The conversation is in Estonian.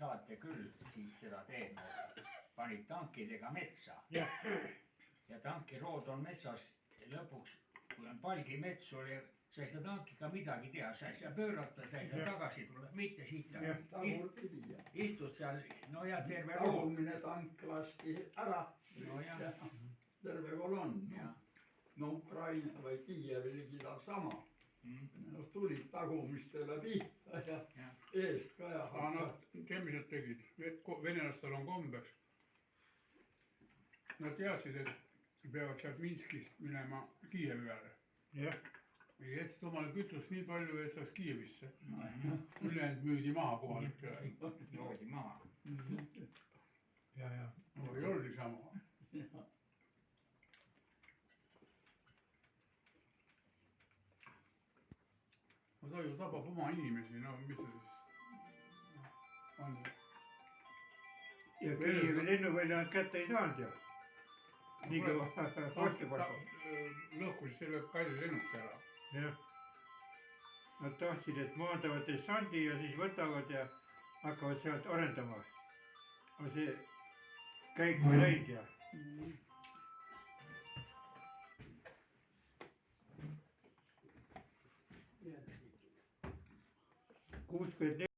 saate küll siit seda teed mööda. Panid tankidega metsa. Ja tankirood on metsas ja lõpuks, kui on palgimets oli, sa ei saa tankiga midagi teha, sa ei saa pöörata, sa ei saa tagasi tulla, mitte siit. Istud seal, no ja terve rood. Tagumine tank lasti ära. No ja. Terve kolonn. No Ukraina või Kiievi ligi ta sama. Tulid tagumistele pihta ja eest ka ja aga nad, see mis nad tegid, venelastel on kombeks. Nad teadsid, et peavad sealt Minskist minema Kiievi peale. Ja jätsid omale kütust nii palju, et saaks Kiievisse. Ülejäänud müüdi maha kohalik. Joodi maha. Ja. No ei olnud sama. No ta ju tabab oma inimesi, no mis see siis on? Ja Kiievi lennuvälja nad kätte ei saanud ju. Nii kõva posti pakku. Lõhkusid selle kalli lennuki ära. Jah. Nad tahtsid, et maandavad dessandi ja siis võtavad ja hakkavad sealt arendama. Aga see käiku ei läinud ja. 64